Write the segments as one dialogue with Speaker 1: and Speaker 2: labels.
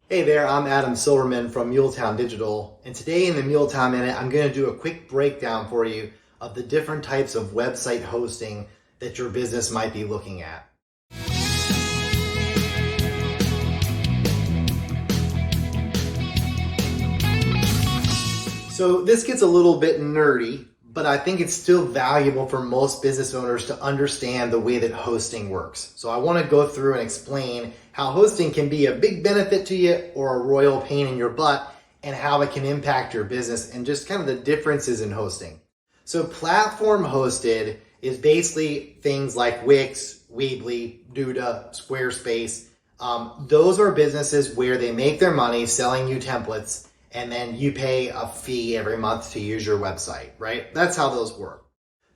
Speaker 1: Hey there, I'm Adam Silverman from Muletown Digital, and today in the Muletown Minute, I'm going to do a quick breakdown for you of the different types of website hosting that your business might be looking at. So this gets a little bit nerdy, but I think it's still valuable for most business owners to understand the way that hosting works. So I want to go through and explain how hosting can be a big benefit to you or a royal pain in your butt, and how it can impact your business and just kind of the differences in hosting. So platform hosted is basically things like Wix, Weebly, Duda, Squarespace. Those are businesses where they make their money selling you templates, and then you pay a fee every month to use your website, right? That's how those work.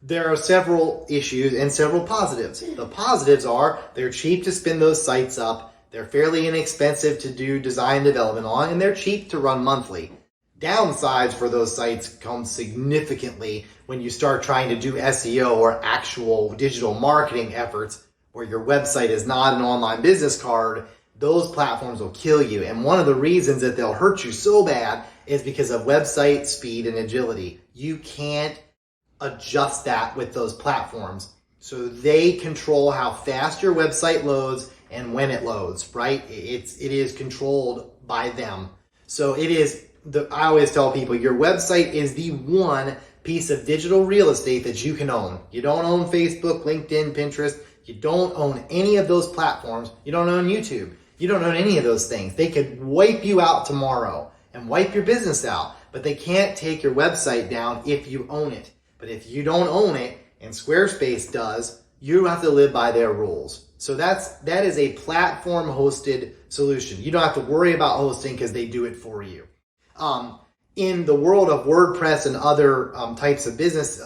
Speaker 1: There are several issues and several positives. The positives are they're cheap to spin those sites up, they're fairly inexpensive to do design development on, and they're cheap to run monthly. Downsides for those sites come significantly when you start trying to do SEO or actual digital marketing efforts where your website is not an online business card. Those platforms will kill you. And one of the reasons that they'll hurt you so bad is because of website speed and agility. You can't adjust that with those platforms. So they control how fast your website loads and when it loads, right? It is controlled by them. So I always tell people your website is the one piece of digital real estate that you can own. You don't own Facebook, LinkedIn, Pinterest. You don't own any of those platforms. You don't own YouTube. You don't own any of those things. They could wipe you out tomorrow and wipe your business out, but they can't take your website down if you own it. But if you don't own it, and Squarespace does, you have to live by their rules. So that is a platform hosted solution. You don't have to worry about hosting because they do it for you. In the world of WordPress and other types of business,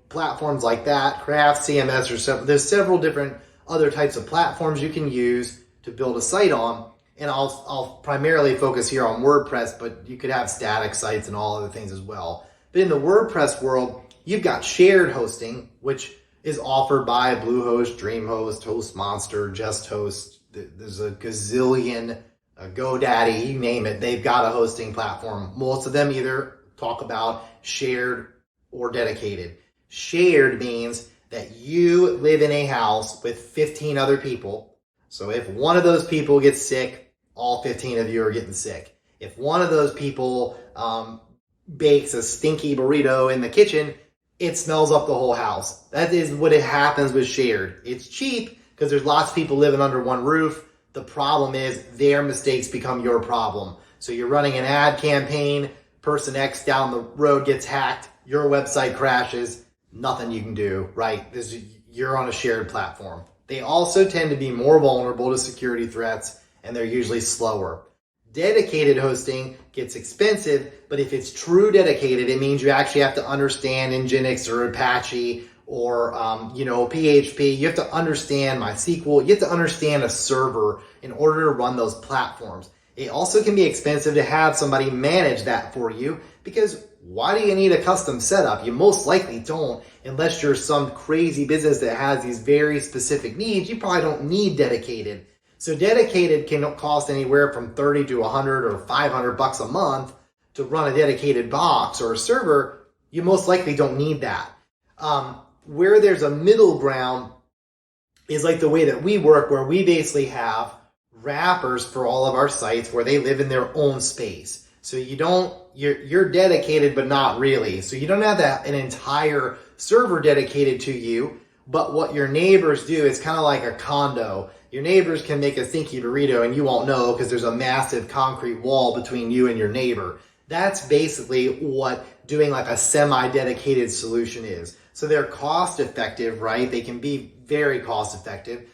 Speaker 1: platforms like that, Craft, CMS, there's several different other types of platforms you can use to build a site on. And I'll primarily focus here on WordPress, but you could have static sites and all other things as well. But in the WordPress world, you've got shared hosting, which is offered by Bluehost, DreamHost, HostMonster, JustHost. There's a gazillion, GoDaddy, you name it. They've got a hosting platform. Most of them either talk about shared or dedicated. Shared means that you live in a house with 15 other people. So if one of those people gets sick, all 15 of you are getting sick. If one of those people bakes a stinky burrito in the kitchen, it smells up the whole house. That is what it happens with shared. It's cheap because there's lots of people living under one roof. The problem is their mistakes become your problem. So you're running an ad campaign, person X down the road gets hacked, your website crashes, nothing you can do, right? You're on a shared platform. They also tend to be more vulnerable to security threats, and they're usually slower. Dedicated hosting gets expensive, but if it's true dedicated, it means you actually have to understand Nginx or Apache or PHP. You have to understand MySQL. You have to understand a server in order to run those platforms. It also can be expensive to have somebody manage that for you, because why do you need a custom setup? You most likely don't, unless you're some crazy business that has these very specific needs. You probably don't need dedicated. So dedicated can cost anywhere from 30 to 100 or 500 bucks a month to run a dedicated box or a server. You most likely don't need that. Where there's a middle ground is like the way that we work, where we basically have wrappers for all of our sites where they live in their own space. So you're dedicated, but not really. So you don't have an entire server dedicated to you, but what your neighbors do is kind of like a condo. Your neighbors can make a stinky burrito and you won't know because there's a massive concrete wall between you and your neighbor. That's basically what doing like a semi-dedicated solution is. So they're cost effective, right? They can be very cost effective.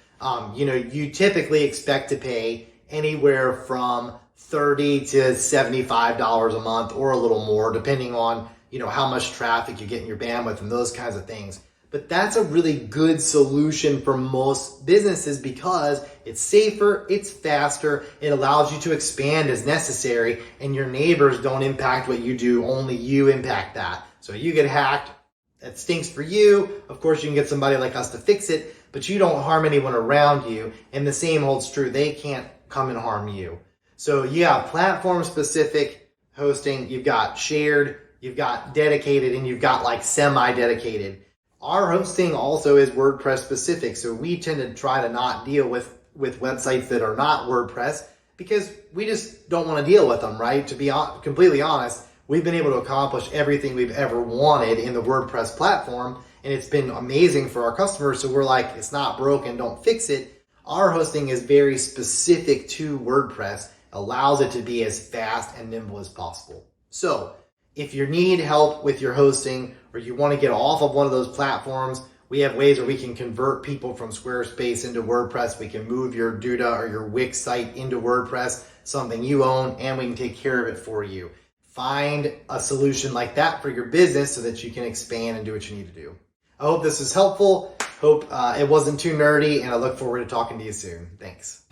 Speaker 1: You typically expect to pay anywhere from $30 to $75 a month or a little more, depending on, how much traffic you get in your bandwidth and those kinds of things. But that's a really good solution for most businesses because it's safer, it's faster, it allows you to expand as necessary, and your neighbors don't impact what you do, only you impact that. So you get hacked, that stinks for you. Of course, you can get somebody like us to fix it, but you don't harm anyone around you. And the same holds true. They can't come and harm you. So you have platform specific hosting, you've got shared, you've got dedicated, and you've got like semi-dedicated. Our hosting also is WordPress specific. So we tend to try to not deal with websites that are not WordPress because we just don't want to deal with them, right? To be completely honest, we've been able to accomplish everything we've ever wanted in the WordPress platform, and it's been amazing for our customers. So we're like, it's not broken, don't fix it. Our hosting is very specific to WordPress, allows it to be as fast and nimble as possible. So if you need help with your hosting or you want to get off of one of those platforms, we have ways where we can convert people from Squarespace into WordPress. We can move your Duda or your Wix site into WordPress, something you own, and we can take care of it for you. Find a solution like that for your business so that you can expand and do what you need to do. I hope this is helpful. Hope it wasn't too nerdy, and I look forward to talking to you soon. Thanks.